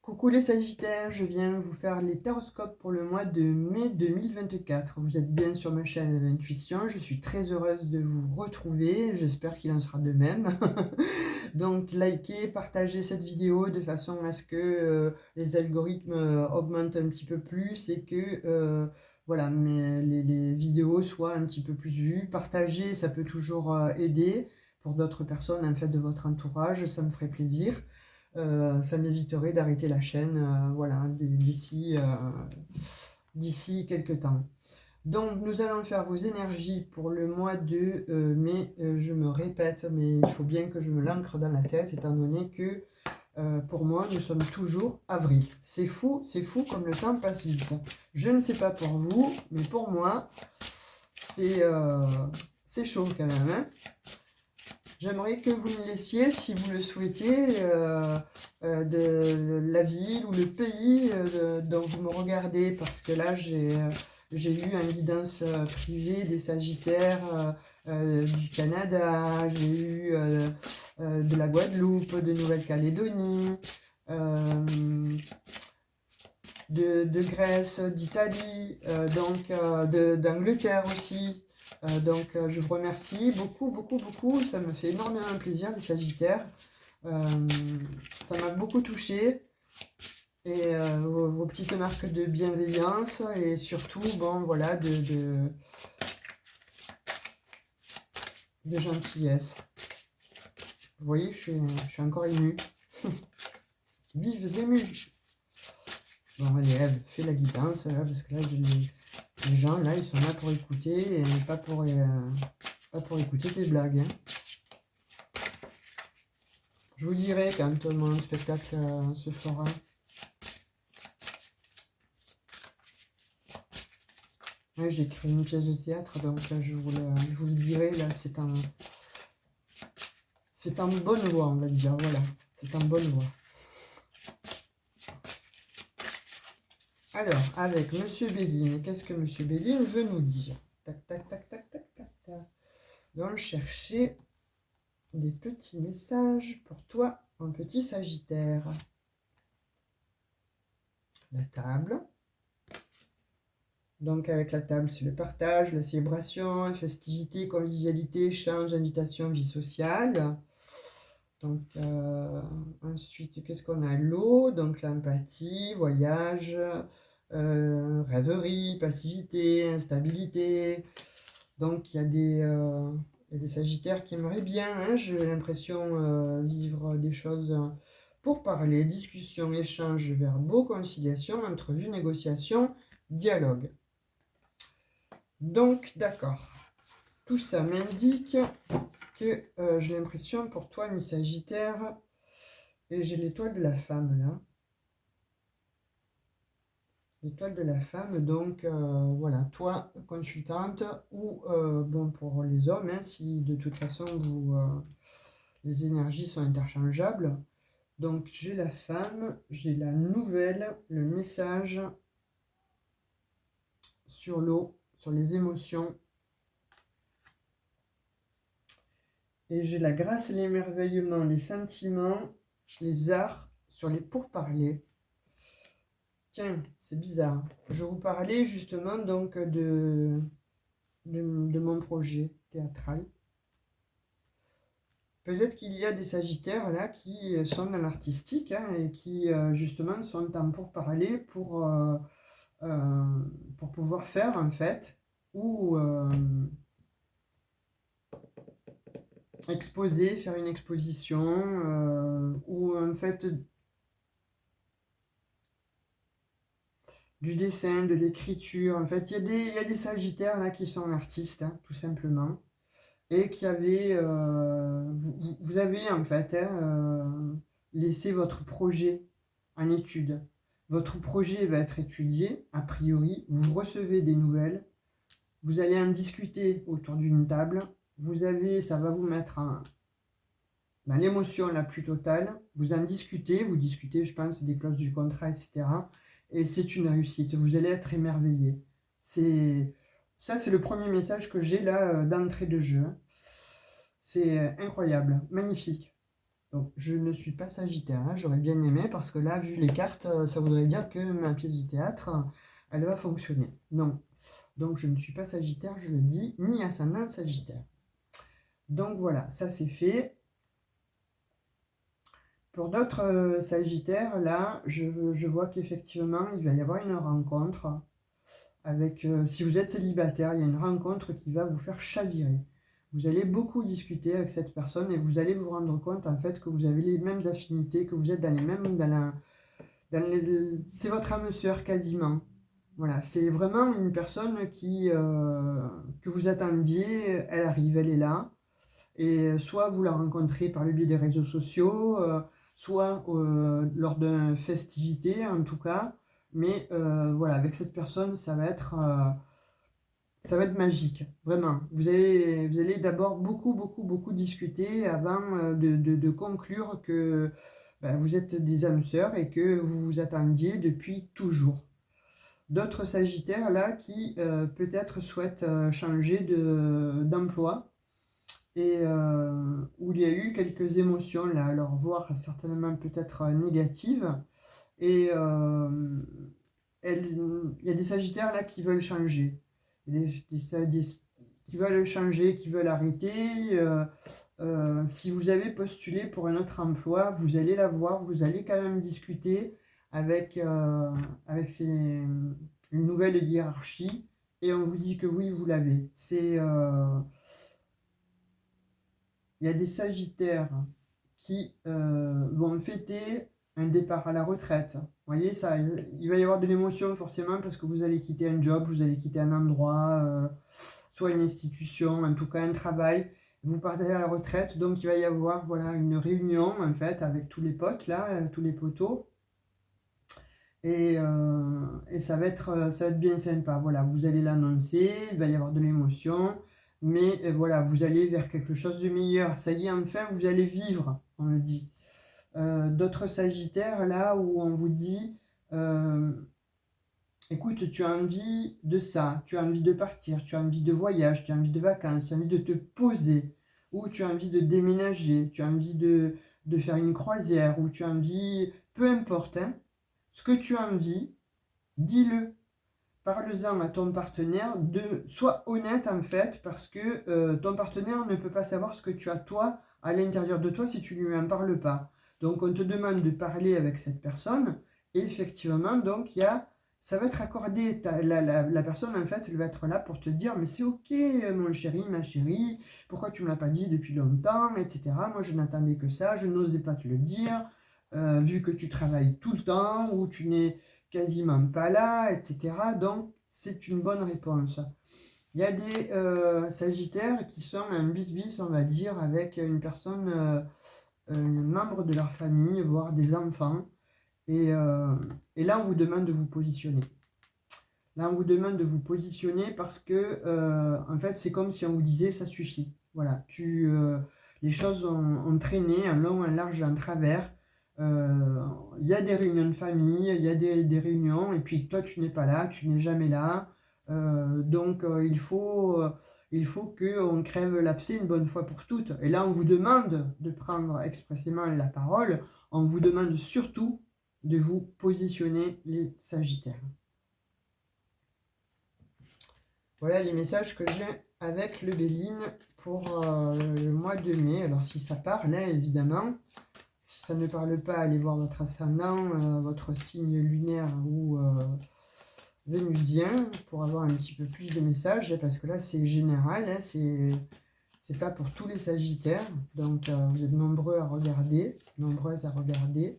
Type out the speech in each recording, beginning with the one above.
Coucou les Sagittaires, je viens vous faire les horoscopes pour le mois de mai 2024. Vous êtes bien sur ma chaîne Intuition, je suis très heureuse de vous retrouver, j'espère qu'il en sera de même. Donc likez, partagez cette vidéo de façon à ce que les algorithmes augmentent un petit peu plus et que voilà, les vidéos soient un petit peu plus vues. Partagez, ça peut toujours aider pour d'autres personnes en fait de votre entourage, ça me ferait plaisir. Ça m'éviterait d'arrêter la chaîne voilà, d'ici quelques temps. Donc nous allons faire vos énergies pour le mois de mai. Je me répète, mais il faut bien que je me l'ancre dans la tête, étant donné que pour moi, nous sommes toujours avril. C'est fou comme le temps passe vite. Je ne sais pas pour vous, mais pour moi, c'est chaud quand même. Hein. J'aimerais que vous me laissiez, si vous le souhaitez, de la ville ou le pays dont vous me regardez, parce que là, j'ai eu une guidance privée des Sagittaires du Canada, j'ai eu de la Guadeloupe, de Nouvelle-Calédonie, de Grèce, d'Italie, d'Angleterre aussi. Je vous remercie beaucoup, ça me fait énormément plaisir les Sagittaires, ça m'a beaucoup touché et vos petites marques de bienveillance et surtout bon voilà de gentillesse. Vous voyez, je suis encore émue. Vive émue. Bon allez Ève, fais la guidance là, parce que là les gens là ils sont là pour écouter et pas pour écouter tes blagues. Hein. Je vous dirai quand mon spectacle se fera. Ouais, j'ai écrit une pièce de théâtre, donc je vous le dirai. Là, c'est en bonne voie, on va dire. Voilà, c'est en bonne voie. Alors, avec Monsieur Béline, qu'est-ce que Monsieur Béline veut nous dire? Tac, tac, tac, tac, tac, tac, tac. Donc, chercher des petits messages pour toi, un petit Sagittaire. La table. Donc, avec la table, c'est le partage, la célébration, festivité, convivialité, échange, invitation, vie sociale. Donc, ensuite, qu'est-ce qu'on a? L'eau, donc l'empathie, voyage, rêverie, passivité, instabilité. Donc, il y a des Sagittaires qui aimeraient bien, hein, j'ai l'impression, vivre des choses pour parler, discussion, échange, verbaux, conciliation, entrevue, négociation, dialogue. Donc, d'accord. Tout ça m'indique que j'ai l'impression pour toi, mi Sagittaire, et j'ai l'étoile de la femme là. L'étoile de la femme, donc voilà, toi, consultante, ou bon pour les hommes, hein, si de toute façon les énergies sont interchangeables. Donc j'ai la femme, j'ai la nouvelle, le message sur l'eau, sur les émotions. Et j'ai la grâce et l'émerveillement, les sentiments, les arts sur les pourparlers. Tiens, c'est bizarre. Je vous parlais justement donc de mon projet théâtral. Peut-être qu'il y a des Sagittaires là qui sont dans l'artistique hein, et qui justement sont en pourparlers pour pouvoir faire en fait ou exposer, faire une exposition ou en fait du dessin, de l'écriture. En fait, il y a des Sagittaires là qui sont artistes, hein, tout simplement. Et qui avait, vous avez en fait laissé votre projet en étude. Votre projet va être étudié, a priori, vous recevez des nouvelles, vous allez en discuter autour d'une table, ça va vous mettre dans l'émotion la plus totale, vous en discutez, je pense, des clauses du contrat, etc. Et c'est une réussite, vous allez être émerveillé. Ça, c'est le premier message que j'ai là d'entrée de jeu. C'est incroyable, magnifique. Donc, je ne suis pas Sagittaire, hein, j'aurais bien aimé, parce que là, vu les cartes, ça voudrait dire que ma pièce de théâtre, elle va fonctionner. Non. Donc, je ne suis pas Sagittaire, je le dis, ni ascendant Sagittaire. Donc, voilà, ça c'est fait. Pour d'autres Sagittaires, là, je vois qu'effectivement, il va y avoir une rencontre avec, si vous êtes célibataire, il y a une rencontre qui va vous faire chavirer. Vous allez beaucoup discuter avec cette personne et vous allez vous rendre compte en fait que vous avez les mêmes affinités, que vous êtes dans les mêmes, c'est votre âme sœur quasiment. Voilà, c'est vraiment une personne que vous attendiez, elle arrive, elle est là. Et soit vous la rencontrez par le biais des réseaux sociaux, soit lors d'une festivité en tout cas. Mais voilà, avec cette personne, ça va être magique, vraiment. Vous allez d'abord beaucoup discuter avant de conclure que ben, vous êtes des âmes sœurs et que vous vous attendiez depuis toujours. D'autres Sagittaires là qui peut-être souhaitent changer d'emploi et où il y a eu quelques émotions là, alors voire certainement peut-être négatives. Et il y a des Sagittaires là qui veulent changer, qui veulent changer, qui veulent arrêter. Si vous avez postulé pour un autre emploi, vous allez l'avoir, vous allez quand même discuter avec, une nouvelle hiérarchie et on vous dit que oui, vous l'avez. Il y a des Sagittaires qui vont fêter un départ à la retraite. Vous voyez, ça, il va y avoir de l'émotion forcément parce que vous allez quitter un job, vous allez quitter un endroit, soit une institution, en tout cas un travail. Vous partez à la retraite, donc il va y avoir voilà, une réunion en fait avec tous les potes là, tous les poteaux. Et ça va être bien sympa. Voilà, vous allez l'annoncer, il va y avoir de l'émotion, mais voilà, vous allez vers quelque chose de meilleur. Ça y est, enfin, vous allez vivre, on le dit. D'autres Sagittaires, là où on vous dit, euh, écoute, tu as envie de ça, tu as envie de partir, tu as envie de voyage, tu as envie de vacances, tu as envie de te poser, ou tu as envie de déménager, tu as envie de faire une croisière, ou tu as envie, peu importe, hein, ce que tu as envie, dis-le. Parle-en à ton partenaire, sois honnête en fait, parce que ton partenaire ne peut pas savoir ce que tu as toi à l'intérieur de toi si tu ne lui en parles pas. Donc on te demande de parler avec cette personne, et effectivement, donc ça va être accordé. La personne en fait, elle va être là pour te dire, mais c'est ok mon chéri, ma chérie, pourquoi tu ne me l'as pas dit depuis longtemps, etc. Moi je n'attendais que ça, je n'osais pas te le dire, vu que tu travailles tout le temps, ou tu n'es quasiment pas là, etc. Donc, c'est une bonne réponse. Il y a des Sagittaires qui sont un bis-bis, on va dire, avec une personne, un membre de leur famille, voire des enfants. Et là, on vous demande de vous positionner. Là, on vous demande de vous positionner parce que, en fait, c'est comme si on vous disait, ça suffit. Voilà, les choses ont traîné en long, en large, en travers. Il y a des réunions de famille, il y a des réunions, et puis toi, tu n'es pas là, tu n'es jamais là. Donc, il faut qu'on crève l'abcès une bonne fois pour toutes. Et là, on vous demande de prendre expressément la parole. On vous demande surtout de vous positionner, les Sagittaires. Voilà les messages que j'ai avec le Béline pour le mois de mai. Alors si ça parle, hein, évidemment. Si ça ne parle pas, allez voir votre ascendant, votre signe lunaire ou vénusien pour avoir un petit peu plus de messages. Parce que là c'est général, hein, c'est pas pour tous les Sagittaires. Donc vous êtes nombreux à regarder, nombreuses à regarder.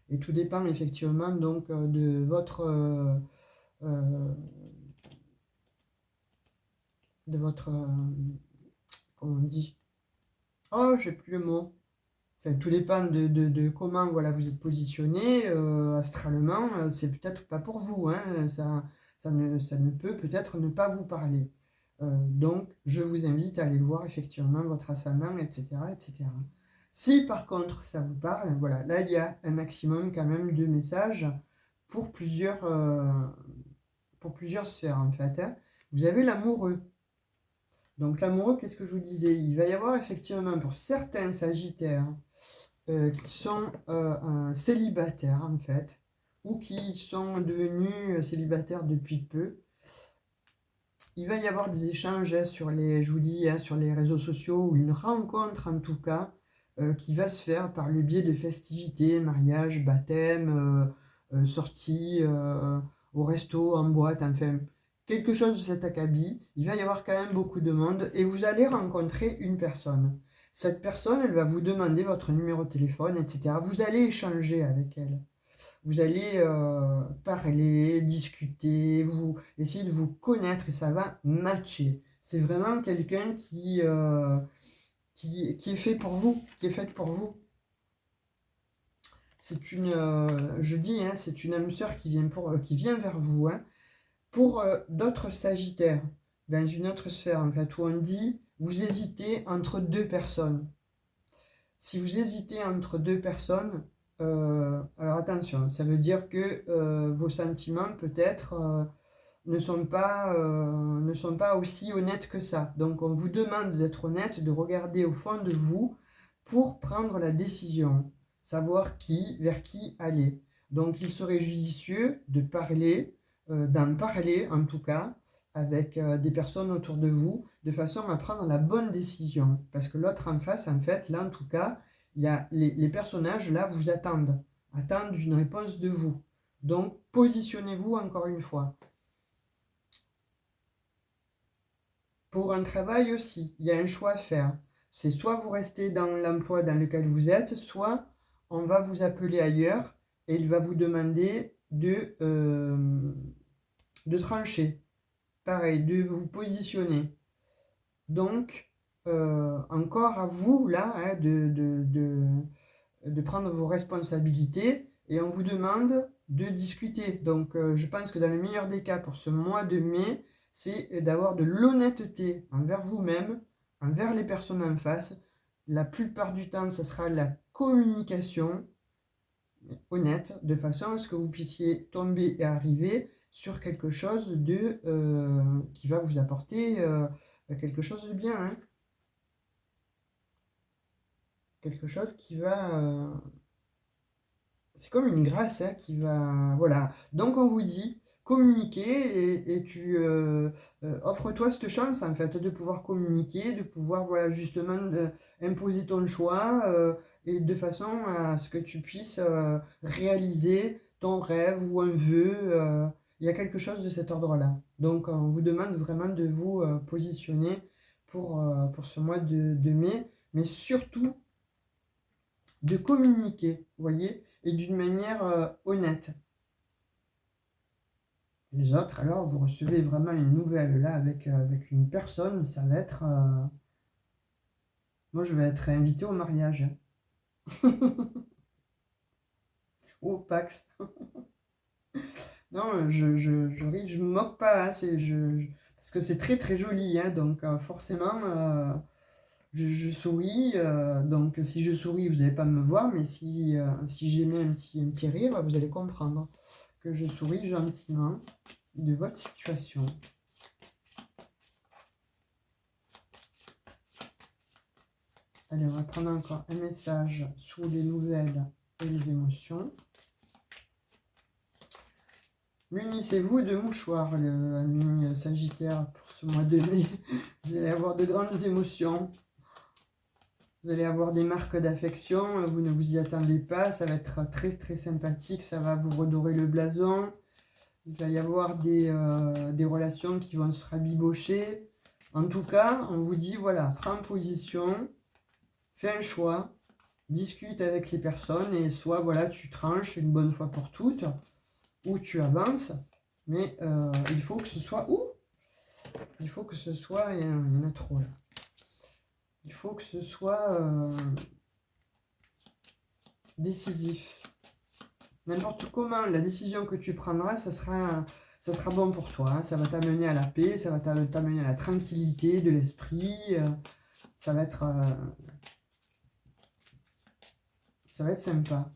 Et tout dépend effectivement donc de votre... comment on dit, oh j'ai plus le mot, enfin tout dépend de comment voilà vous êtes positionné astralement, c'est peut-être pas pour vous, hein, ça ne peut peut-être ne pas vous parler. Donc je vous invite à aller voir effectivement votre ascendant, etc., etc. Si par contre ça vous parle, voilà, là il y a un maximum quand même de messages pour plusieurs sphères en fait, hein. Vous avez l'amoureux. Donc l'amoureux, qu'est-ce que je vous disais? Il va y avoir effectivement pour certains Sagittaires qui sont célibataires en fait, ou qui sont devenus célibataires depuis peu. Il va y avoir des échanges sur les, je vous dis, sur les réseaux sociaux, ou une rencontre en tout cas, qui va se faire par le biais de festivités, mariage, baptême, sortie au resto, en boîte, enfin, quelque chose de cet acabit. Il va y avoir quand même beaucoup de monde et vous allez rencontrer une personne. Cette personne, elle va vous demander votre numéro de téléphone, etc. Vous allez échanger avec elle. Vous allez parler, discuter, vous essayer de vous connaître et ça va matcher. C'est vraiment quelqu'un qui est fait pour vous, qui est faite pour vous. C'est une, je dis, hein, c'est une âme sœur qui vient vers vous. Hein. Pour d'autres Sagittaires, dans une autre sphère, en fait, où on dit, vous hésitez entre deux personnes. Si vous hésitez entre deux personnes, alors attention, ça veut dire que vos sentiments peut-être ne sont pas aussi honnêtes que ça. Donc on vous demande d'être honnête, de regarder au fond de vous pour prendre la décision, savoir vers qui aller. Donc il serait judicieux de parler, d'en parler en tout cas, avec des personnes autour de vous, de façon à prendre la bonne décision. Parce que l'autre en face, en fait, là en tout cas, il y a les personnages là vous attendent une réponse de vous. Donc positionnez-vous encore une fois. Pour un travail aussi, il y a un choix à faire. C'est soit vous restez dans l'emploi dans lequel vous êtes, soit on va vous appeler ailleurs et il va vous demander de trancher. Pareil, de vous positionner. Donc, encore à vous, là, hein, de prendre vos responsabilités et on vous demande de discuter. Donc, je pense que dans le meilleur des cas pour ce mois de mai, c'est d'avoir de l'honnêteté envers vous-même, envers les personnes en face. La plupart du temps, ce sera la communication honnête, de façon à ce que vous puissiez tomber et arriver sur quelque chose qui va vous apporter quelque chose de bien. Hein. Quelque chose qui va... c'est comme une grâce hein, qui va... Voilà. Donc on vous dit, communiquer et tu offre-toi cette chance en fait de pouvoir communiquer, de pouvoir voilà, justement imposer ton choix et de façon à ce que tu puisses réaliser ton rêve ou un vœu. Il y a quelque chose de cet ordre-là. Donc on vous demande vraiment de vous positionner pour ce mois de mai, mais surtout de communiquer, vous voyez, et d'une manière honnête. Les autres, alors, vous recevez vraiment une nouvelle là avec une personne, ça va être... moi, je vais être invité au mariage. Au Pax. Non, je ris, je me moque pas, hein, parce que c'est très très joli, hein, donc forcément, je souris, donc si je souris, vous n'allez pas me voir, mais si j'émets un petit rire, vous allez comprendre que je souris gentiment de votre situation. Allez, on va prendre encore un message sous les nouvelles et les émotions. Munissez-vous de mouchoirs, le Sagittaire, pour ce mois de mai. Vous allez avoir de grandes émotions. Vous allez avoir des marques d'affection. Vous ne vous y attendez pas. Ça va être très très sympathique. Ça va vous redorer le blason. Il va y avoir des relations qui vont se rabibocher. En tout cas, on vous dit, voilà, prends position, fais un choix, discute avec les personnes et soit, voilà, tu tranches une bonne fois pour toutes, ou tu avances, mais il faut que ce soit... il faut que ce soit... Il y en a trop, là. Il faut que ce soit décisif. N'importe comment, la décision que tu prendras, ça sera bon pour toi. Hein. Ça va t'amener à la paix, ça va t'amener à la tranquillité de l'esprit. Ça va être sympa.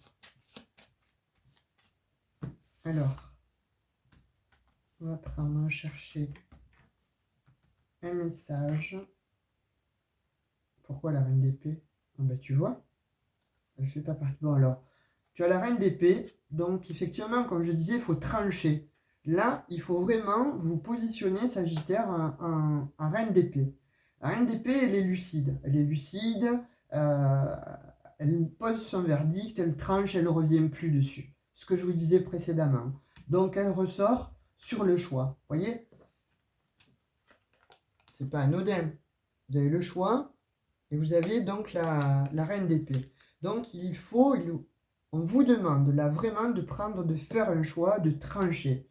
Alors, on va chercher un message. Pourquoi la reine d'épée? Ah ben, tu vois, elle ne fait pas partie. Bon alors, tu as la reine d'épée, donc effectivement, comme je disais, il faut trancher. Là, il faut vraiment vous positionner, Sagittaire, en reine d'épée. La reine d'épée, elle est lucide. Elle est lucide, euh, elle pose son verdict, elle tranche, elle ne revient plus dessus. Ce que je vous disais précédemment. Donc, elle ressort sur le choix. Vous voyez? C'est pas anodin. Vous avez le choix et vous avez donc la reine d'épée. Donc, on vous demande là vraiment de faire un choix, de trancher.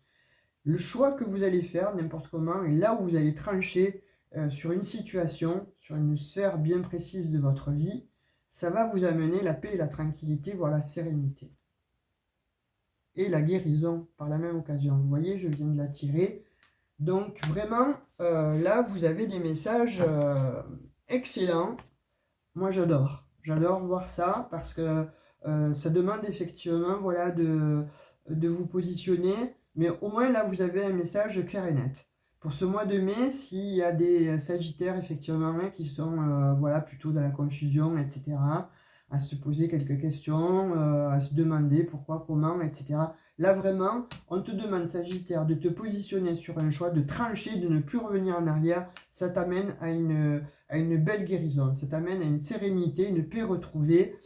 Le choix que vous allez faire, n'importe comment, et là où vous allez trancher sur une situation, sur une sphère bien précise de votre vie, ça va vous amener la paix et la tranquillité, voire la sérénité. Et la guérison par la même occasion. Vous voyez, je viens de la tirer. Donc vraiment, là, vous avez des messages excellents. Moi, j'adore. J'adore voir ça parce que ça demande effectivement voilà, de vous positionner. Mais au moins, là, vous avez un message clair et net. Pour ce mois de mai, s'il y a des sagittaires, effectivement, hein, qui sont voilà, plutôt dans la confusion, etc., à se poser quelques questions, à se demander pourquoi, comment, etc. Là, vraiment, on te demande, Sagittaire, de te positionner sur un choix, de trancher, de ne plus revenir en arrière. Ça t'amène à une belle guérison, ça t'amène à une sérénité, une paix retrouvée.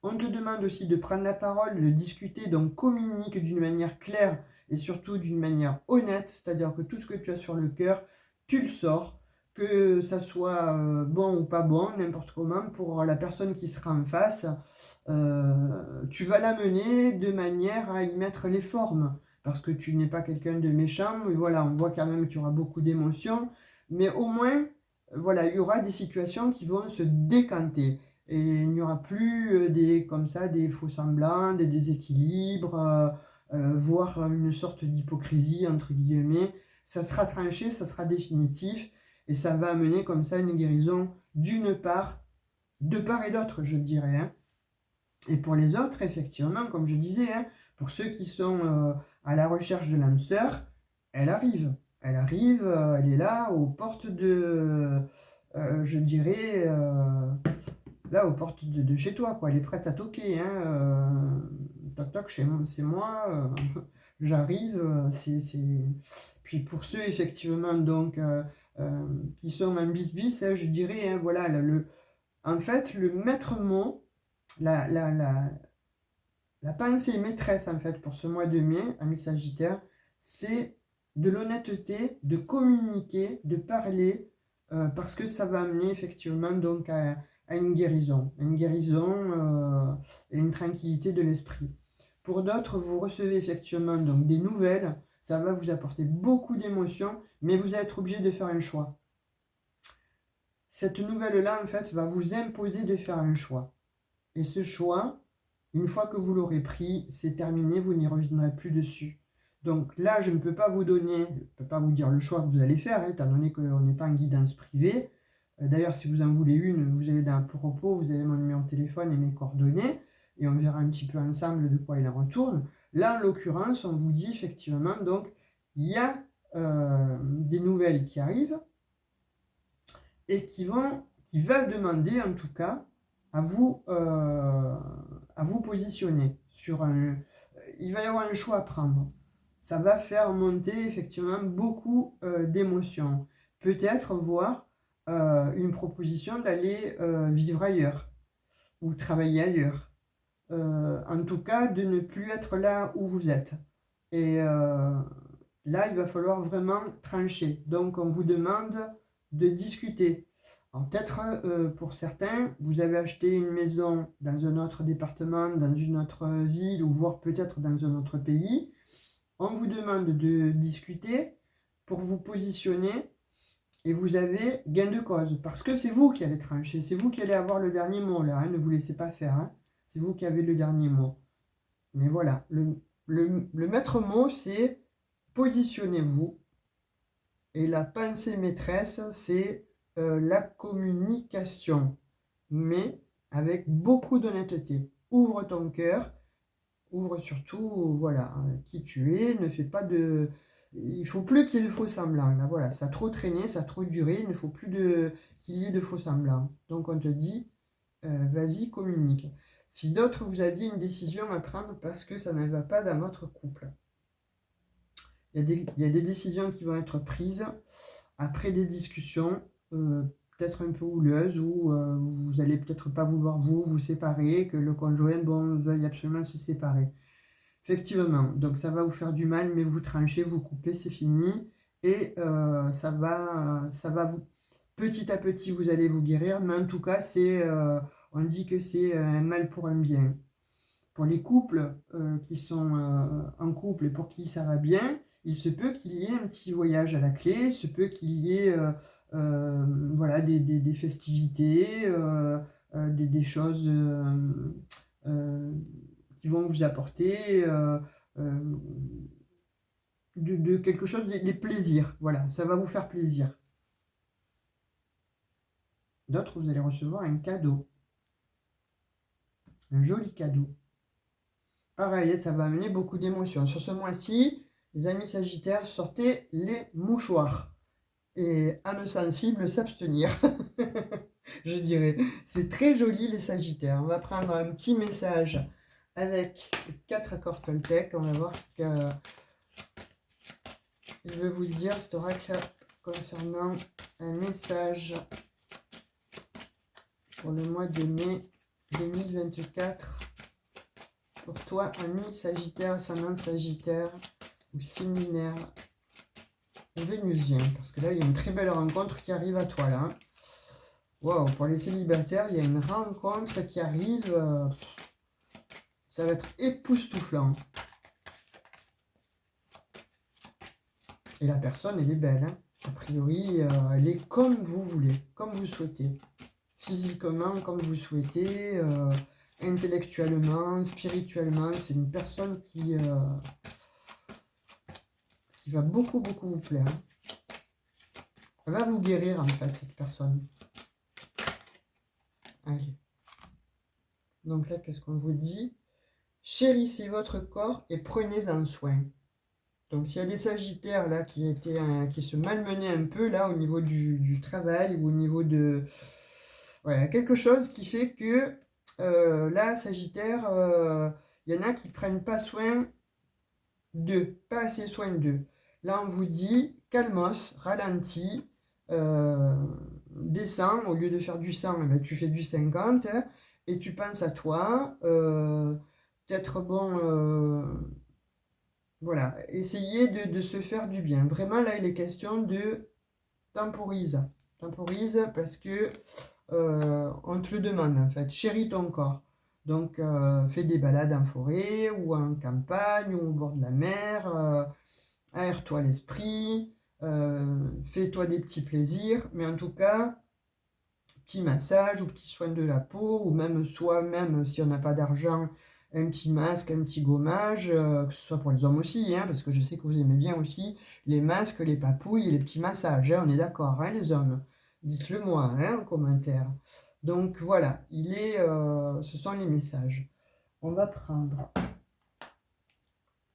On te demande aussi de prendre la parole, de discuter, donc communique d'une manière claire et surtout d'une manière honnête, c'est-à-dire que tout ce que tu as sur le cœur, tu le sors, que ça soit bon ou pas bon, n'importe comment, pour la personne qui sera en face, tu vas l'amener de manière à y mettre les formes, parce que tu n'es pas quelqu'un de méchant, mais voilà, on voit quand même qu'il y aura beaucoup d'émotions, mais au moins, voilà, il y aura des situations qui vont se décanter. Et il n'y aura plus comme ça, des faux semblants, des déséquilibres, voire une sorte d'hypocrisie, entre guillemets. Ça sera tranché, ça sera définitif, et ça va amener comme ça une guérison d'une part, de part et d'autre, je dirais. Hein. Et pour les autres, effectivement, comme je disais, hein, pour ceux qui sont à la recherche de l'âme sœur, elle arrive. Elle arrive, elle est là, aux portes de, je dirais, là, aux portes de chez toi, quoi. Elle est prête à toquer, hein. Toc toc, c'est moi, j'arrive. Puis pour ceux, effectivement, donc, qui sont en bis-bis, hein, je dirais, hein, voilà, en fait, le maître mot, la, la, la, la pensée maîtresse, en fait, pour ce mois de mai, ami Sagittaire, c'est de l'honnêteté, de communiquer, de parler, parce que ça va amener effectivement donc à une guérison et une tranquillité de l'esprit. Pour d'autres, vous recevez effectivement donc des nouvelles, ça va vous apporter beaucoup d'émotions, mais vous allez être obligé de faire un choix. Cette nouvelle-là, en fait, va vous imposer de faire un choix. Et ce choix, une fois que vous l'aurez pris, c'est terminé, vous n'y reviendrez plus dessus. Donc là, je ne peux pas vous donner, je ne peux pas vous dire le choix que vous allez faire, étant donné qu'on n'est pas en guidance privée. D'ailleurs, si vous en voulez une, vous avez dans un propos, vous avez mon numéro de téléphone et mes coordonnées, et on verra un petit peu ensemble de quoi il en retourne. Là, en l'occurrence, on vous dit effectivement, donc, il y a des nouvelles qui arrivent, et qui va demander en tout cas à vous positionner sur un. Il va y avoir un choix à prendre. Ça va faire monter effectivement beaucoup d'émotions. Peut-être voir une proposition d'aller vivre ailleurs ou travailler ailleurs. En tout cas, de ne plus être là où vous êtes. Et là, il va falloir vraiment trancher. Donc, on vous demande de discuter. Alors, peut-être pour certains, vous avez acheté une maison dans un autre département, dans une autre ville, ou voire peut-être dans un autre pays. On vous demande de discuter pour vous positionner et vous avez gain de cause. Parce que c'est vous qui allez trancher, c'est vous qui allez avoir le dernier mot là. Hein, ne vous laissez pas faire. Hein. C'est vous qui avez le dernier mot. Mais voilà, le maître mot, c'est positionnez-vous. Et la pensée maîtresse, c'est la communication. Mais avec beaucoup d'honnêteté. Ouvre ton cœur, ouvre surtout, voilà, qui tu es, ne fais pas il ne faut plus qu'il y ait de faux semblants. Là, voilà, ça a trop traîné, ça a trop duré, il ne faut plus qu'il y ait de faux semblants. Donc on te dit, vas-y, communique. Si d'autres, vous aviez une décision à prendre parce que ça ne va pas dans votre couple. Il y a des décisions qui vont être prises après des discussions, peut-être un peu houleuses, où vous n'allez peut-être pas vouloir vous séparer, que le conjoint veuille absolument se séparer. Effectivement, donc ça va vous faire du mal, mais vous tranchez, vous coupez, c'est fini. Et ça va vous, petit à petit, vous allez vous guérir, mais en tout cas, on dit que c'est un mal pour un bien. Pour les couples qui sont en couple et pour qui ça va bien, il se peut qu'il y ait un petit voyage à la clé, il se peut qu'il y ait voilà, des festivités, des choses euh, qui vont vous apporter euh, de quelque chose, des plaisirs. Voilà, ça va vous faire plaisir. D'autres, vous allez recevoir un cadeau, un joli cadeau. Pareil, ça va amener beaucoup d'émotions. Sur ce mois-ci, les amis Sagittaires, sortez les mouchoirs. Et âme sensible, s'abstenir. Je dirais. C'est très joli les Sagittaires. On va prendre un petit message avec 4 accords Toltec. On va voir ce que je vais vous dire, cet oracle, concernant un message pour le mois de mai 2024. Pour toi, ami Sagittaire, ascendant Sagittaire ou signe lunaire vénusien, parce que là, il y a une très belle rencontre qui arrive à toi, là. Waouh, pour les célibataires, il y a une rencontre qui arrive. Ça va être époustouflant. Et la personne, elle est belle, hein. A priori, elle est comme vous voulez, comme vous souhaitez. Physiquement, comme vous souhaitez. Intellectuellement, spirituellement, c'est une personne qui va beaucoup, beaucoup vous plaire. Elle va vous guérir, en fait, cette personne. Allez. Donc là, qu'est-ce qu'on vous dit? Chérissez votre corps et prenez-en soin. Donc s'il y a des sagittaires là qui se malmenaient un peu là au niveau du travail ou au niveau de... Voilà, quelque chose qui fait que là, sagittaire, il y en a qui ne prennent pas soin d'eux, pas assez soin d'eux. Là, on vous dit, calmos, ralentis, descends, au lieu de faire du 100, ben, tu fais du 50, hein, et tu penses à toi, peut-être bon, voilà, essayez de se faire du bien. Vraiment, là, il est question de temporise. Temporise parce que on te le demande, en fait. Chéris ton corps. Donc, fais des balades en forêt ou en campagne ou au bord de la mer. Aère-toi l'esprit. Fais-toi des petits plaisirs. Mais en tout cas, petit massage ou petit soin de la peau, ou même soi-même, si on n'a pas d'argent, un petit masque, un petit gommage, que ce soit pour les hommes aussi, hein, parce que je sais que vous aimez bien aussi les masques, les papouilles et les petits massages, hein, on est d'accord, hein, les hommes. Dites-le moi, hein, en commentaire. Donc voilà, ce sont les messages. On va prendre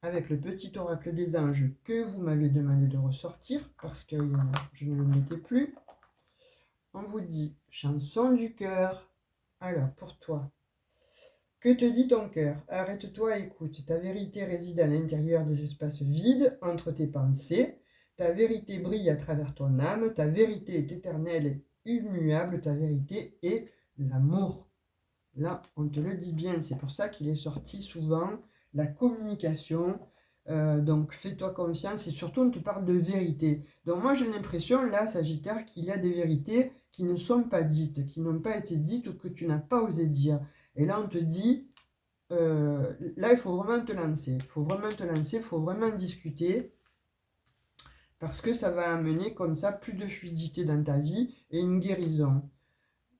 avec le petit oracle des anges que vous m'avez demandé de ressortir, parce que je ne le mettais plus. On vous dit chanson du cœur. Alors, pour toi, que te dit ton cœur? Arrête-toi, écoute. Ta vérité réside à l'intérieur des espaces vides entre tes pensées. Ta vérité brille à travers ton âme. Ta vérité est éternelle et immuable. Ta vérité est l'amour. Là, on te le dit bien. C'est pour ça qu'il est sorti souvent la communication. Donc, fais-toi confiance et surtout, on te parle de vérité. Donc, moi, j'ai l'impression, là, Sagittaire, qu'il y a des vérités qui ne sont pas dites, qui n'ont pas été dites ou que tu n'as pas osé dire. Et là, on te dit, là, il faut vraiment te lancer. Il faut vraiment te lancer, il faut vraiment discuter. Parce que ça va amener comme ça plus de fluidité dans ta vie et une guérison.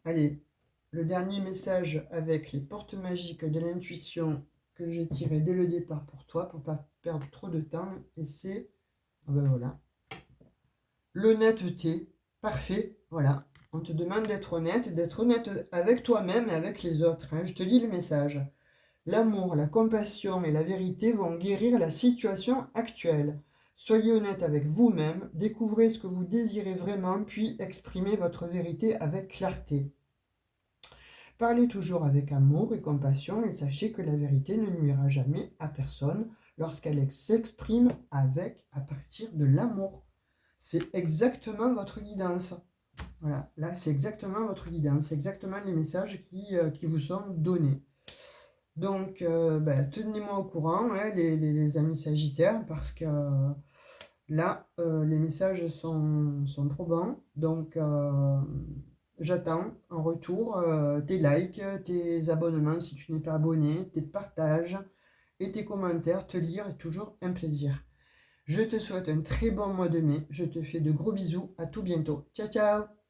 Allez, le dernier message avec les portes magiques de l'intuition que j'ai tiré dès le départ pour toi, pour ne pas perdre trop de temps. Et c'est, ah ben voilà, l'honnêteté. Parfait, voilà. On te demande d'être honnête avec toi-même et avec les autres, hein. Je te lis le message. L'amour, la compassion et la vérité vont guérir la situation actuelle. Soyez honnête avec vous-même, découvrez ce que vous désirez vraiment, puis exprimez votre vérité avec clarté. Parlez toujours avec amour et compassion et sachez que la vérité ne nuira jamais à personne lorsqu'elle s'exprime à partir de l'amour. C'est exactement votre guidance. Voilà, là c'est exactement votre guidance, c'est exactement les messages qui vous sont donnés. Donc, tenez-moi au courant, hein, les amis Sagittaires, parce que là, les messages sont probants. Donc, j'attends en retour tes likes, tes abonnements si tu n'es pas abonné, tes partages et tes commentaires. Te lire est toujours un plaisir. Je te souhaite un très bon mois de mai. Je te fais de gros bisous. À tout bientôt. Ciao, ciao!